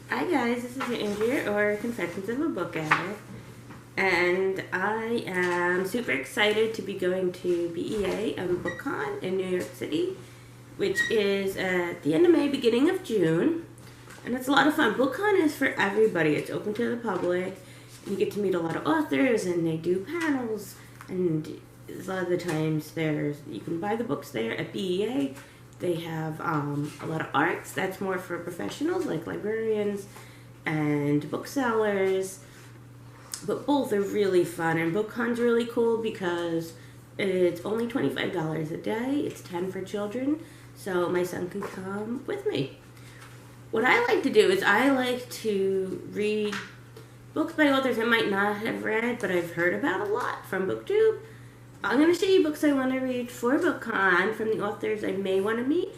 Hi guys, this is Andrea, or Confessions of a Book Addict, and I am super excited to be going to BEA and Bookcon in New York City, which is at the end of May, beginning of June, and it's a lot of fun. Bookcon is for everybody. It's open to the public. You get to meet a lot of authors, and they do panels, and a lot of the times you can buy the books there at BEA. They have a lot of arts. That's more for professionals like librarians and booksellers. But both are really fun. And BookCon's really cool because it's only $25 a day. It's $10 for children. So my son can come with me. What I like to do is I like to read books by authors I might not have read, but I've heard about a lot from BookTube. I'm going to show you books I want to read for Bookcon from the authors I may want to meet,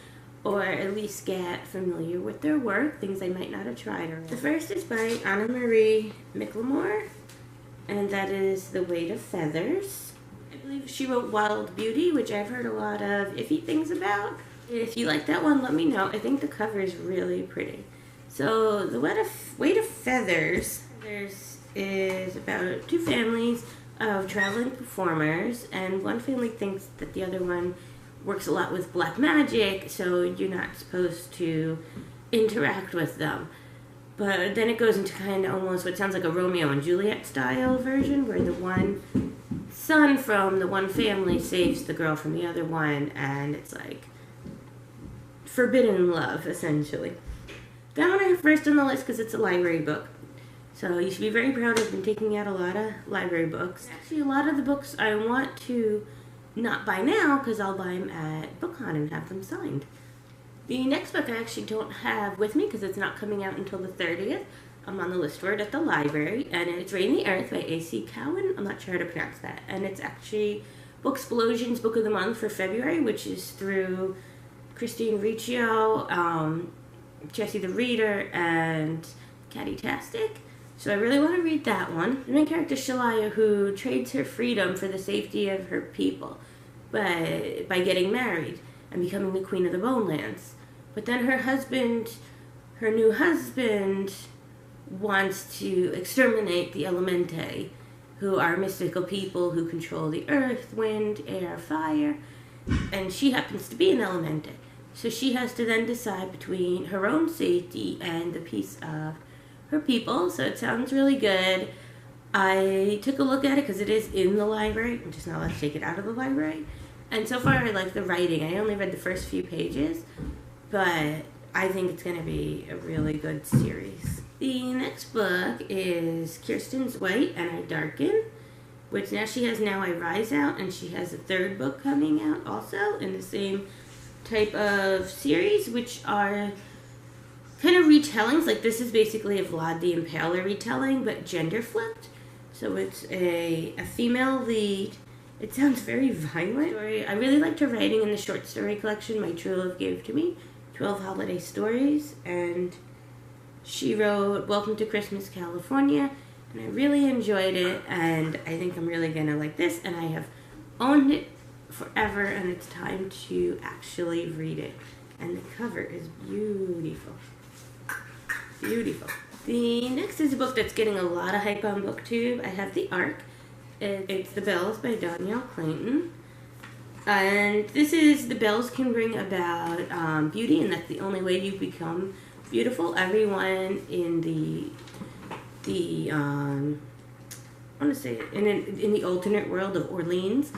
or at least get familiar with their work, things I might not have tried already. The first is by Anna Marie McLemore, and that is The Weight of Feathers. I believe she wrote Wild Beauty, which I've heard a lot of iffy things about. If you like that one, let me know. I think the cover is really pretty. So, The Weight of Feathers is about two families of traveling performers, and one family thinks that the other one works a lot with black magic, so you're not supposed to interact with them. But then it goes into kind of almost what sounds like a Romeo and Juliet style version, where the one son from the one family saves the girl from the other one, and it's like forbidden love, essentially. That one I have first on the list because it's a library book. So you should be very proud. I've been taking out a lot of library books. Actually, a lot of the books I want to not buy now because I'll buy them at Bookcon and have them signed. The next book I actually don't have with me because it's not coming out until the 30th. I'm on the list for it at the library, and it's Rain the Earth by A.C. Cowan. I'm not sure how to pronounce that. And it's actually Booksplosion's Book of the Month for February, which is through Christine Riccio, Jessie the Reader, and Catty-tastic. So I really want to read that one. The main character is Shalaya, who trades her freedom for the safety of her people by getting married and becoming the queen of the Bonelands. But then her new husband, wants to exterminate the Elemente, who are mystical people who control the earth, wind, air, fire, and she happens to be an Elemente. So she has to then decide between her own safety and the peace of her people. So it sounds really good. I took a look at it because it is in the library. I'm just not allowed to take it out of the library. And so far I like the writing. I only read the first few pages, but I think it's going to be a really good series. The next book is Kirsten's White and I Darken, which now she has Now I Rise out, and she has a third book coming out also in the same type of series, which are kind of retellings. Like, this is basically a Vlad the Impaler retelling, but gender flipped. So it's a female lead. It sounds very violent. I really liked her writing in the short story collection My True Love Gave to Me, 12 Holiday Stories, and she wrote Welcome to Christmas, California, and I really enjoyed it, and I think I'm really gonna like this, and I have owned it forever, and it's time to actually read it. And the cover is beautiful. Beautiful. The next is a book that's getting a lot of hype on BookTube. I have The Ark. It's The Bells by Danielle Clayton. And this is The Bells can bring about beauty, and that's the only way you become beautiful. Everyone in I want to say in the alternate world of Orleans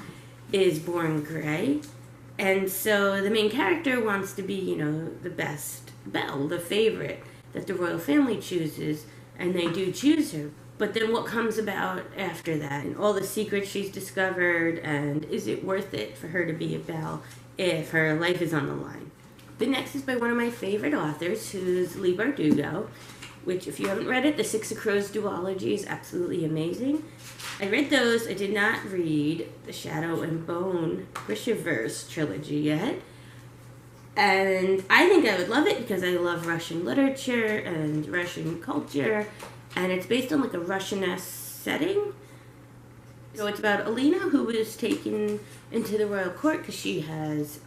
is born gray. And so the main character wants to be, the best belle, the favorite that the royal family chooses, and they do choose her. But then what comes about after that, and all the secrets she's discovered, and is it worth it for her to be a belle if her life is on the line? The next is by one of my favorite authors, who's Leigh Bardugo, which, if you haven't read it, The Six of Crows duology is absolutely amazing. I read those. I did not read the Shadow and Bone Grishaverse trilogy yet. And I think I would love it because I love Russian literature and Russian culture. And it's based on like a Russian-esque setting. So it's about Alina, who was taken into the royal court because she has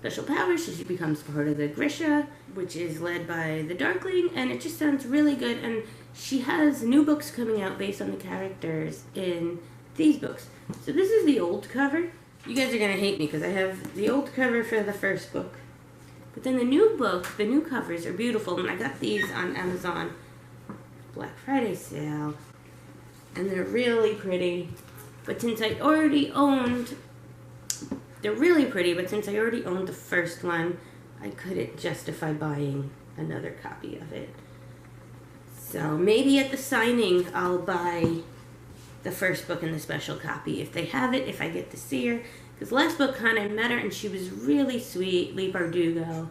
special powers, so she becomes part of the Grisha, which is led by the Darkling, and it just sounds really good. And she has new books coming out based on the characters in these books. So this is the old cover. You guys are going to hate me because I have the old cover for the first book. But then the new book, the new covers are beautiful, and I got these on Amazon Black Friday sale, and they're really pretty. But since I already owned, they're really pretty, but since I already owned the first one, I couldn't justify buying another copy of it. So maybe at the signing, I'll buy the first book and the special copy if they have it, if I get to see her. Because last Bookcon I met her and she was really sweet, Lee Bardugo.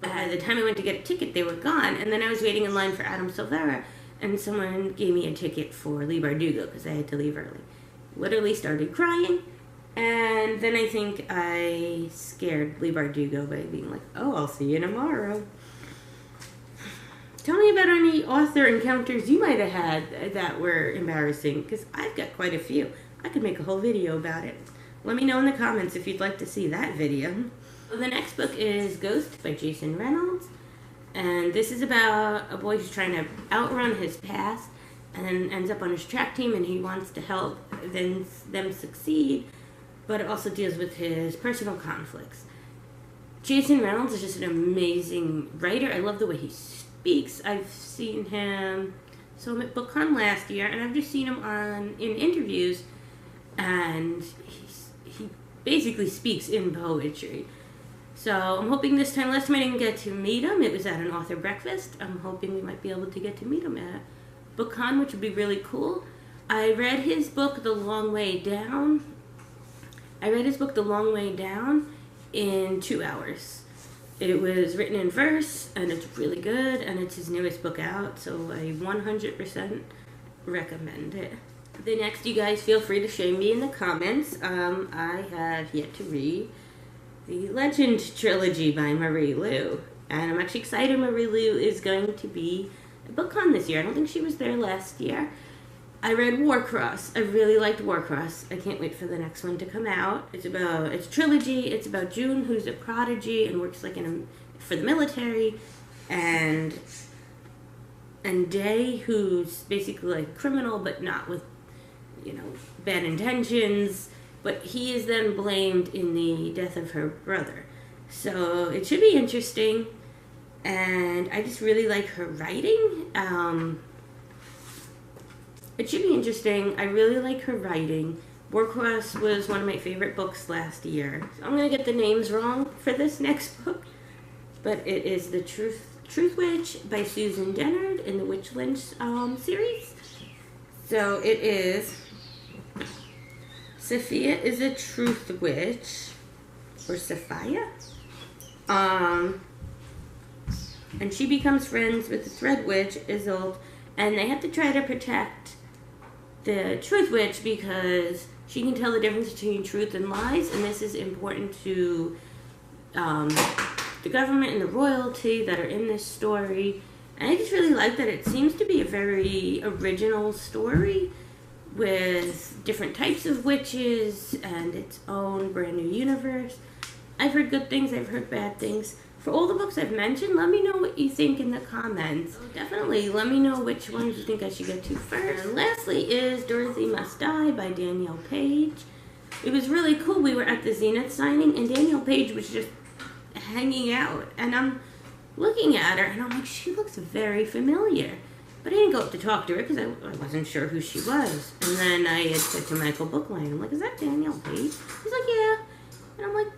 At the time I went to get a ticket, they were gone. And then I was waiting in line for Adam Silvera, and someone gave me a ticket for Lee Bardugo because I had to leave early. Literally started crying. And then I think I scared Lee Bardugo by being like, oh, I'll see you tomorrow. Tell me about any author encounters you might have had that were embarrassing, because I've got quite a few. I could make a whole video about it. Let me know in the comments if you'd like to see that video. So the next book is Ghost by Jason Reynolds. And this is about a boy who's trying to outrun his past and then ends up on his track team, and he wants to help them succeed, but it also deals with his personal conflicts. Jason Reynolds is just an amazing writer. I love the way he speaks. I've seen him, so I'm at Bookcon last year, and I've just seen him in interviews, and he basically speaks in poetry. So I'm hoping this time, last time I didn't get to meet him, it was at an author breakfast. I'm hoping we might be able to get to meet him at Bookcon, which would be really cool. I read his book, The Long Way Down. In 2 hours. It was written in verse, and it's really good, and it's his newest book out, so I 100% recommend it. The next, you guys feel free to shame me in the comments. I have yet to read the Legend trilogy by Marie Lu, and I'm actually excited Marie Lu is going to be at Bookcon this year. I don't think she was there last year. I read Warcross. I really liked Warcross. I can't wait for the next one to come out. It's a trilogy. It's about June, who's a prodigy and works like for the military, and Day, who's basically like a criminal, but not with, bad intentions. But he is then blamed in the death of her brother. So it should be interesting, and I just really like her writing. It should be interesting. I really like her writing. Warcross was one of my favorite books last year. So I'm going to get the names wrong for this next book, but it is The Truth Witch by Susan Dennard in the Witch Lynch series. So it is Sophia is a Truth Witch, or Sophia, and she becomes friends with the Thread Witch, Isolde, and they have to try to protect the Truth Witch because she can tell the difference between truth and lies, and this is important to the government and the royalty that are in this story. And I just really like that it seems to be a very original story with different types of witches and its own brand new universe. I've heard good things, I've heard bad things. For all the books I've mentioned, let me know what you think in the comments. Definitely let me know which ones you think I should get to first. And lastly is Dorothy Must Die by Danielle Page. It was really cool. We were at the Zenith signing, and Danielle Page was just hanging out. And I'm looking at her, and I'm like, she looks very familiar. But I didn't go up to talk to her because I wasn't sure who she was. And then I had said to Michael Bookline, I'm like, is that Danielle Page? He's like, yeah. And I'm like,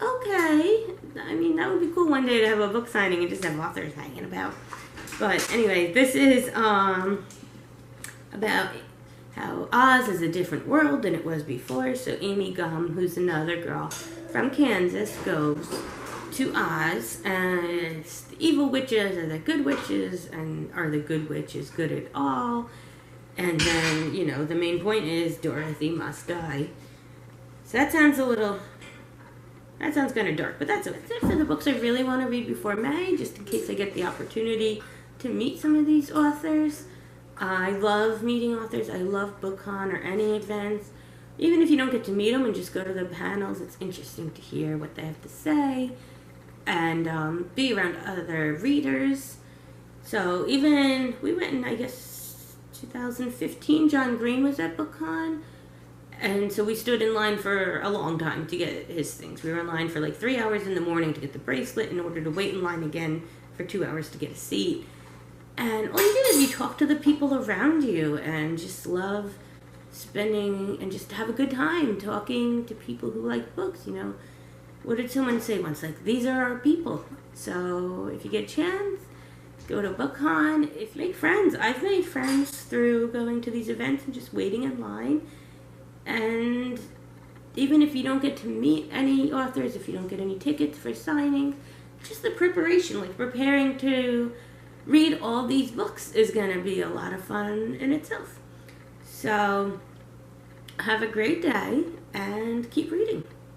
okay. I mean, that would be cool one day to have a book signing and just have authors hanging about. But anyway, this is about how Oz is a different world than it was before. So Amy Gum, who's another girl from Kansas, goes to Oz, and it's the evil witches are the good witches, and are the good witches good at all? And then, the main point is Dorothy must die. So that sounds kind of dark, but that's it for the books I really want to read before May, just in case I get the opportunity to meet some of these authors. I love meeting authors. I love Bookcon or any events even if you don't get to meet them and just go to the panels, it's interesting to hear what they have to say and be around other readers. So even, we went in, I guess, 2015, John Green was at Bookcon. And so we stood in line for a long time to get his things. We were in line for like 3 hours in the morning to get the bracelet in order to wait in line again for 2 hours to get a seat. And all you do is you talk to the people around you and just love spending and just have a good time talking to people who like books, you know. What did someone say once? Like, these are our people. So if you get a chance, go to Bookcon. If you make friends, I've made friends through going to these events and just waiting in line. And even if you don't get to meet any authors, if you don't get any tickets for signings, just the preparation, like preparing to read all these books is going to be a lot of fun in itself. So have a great day and keep reading.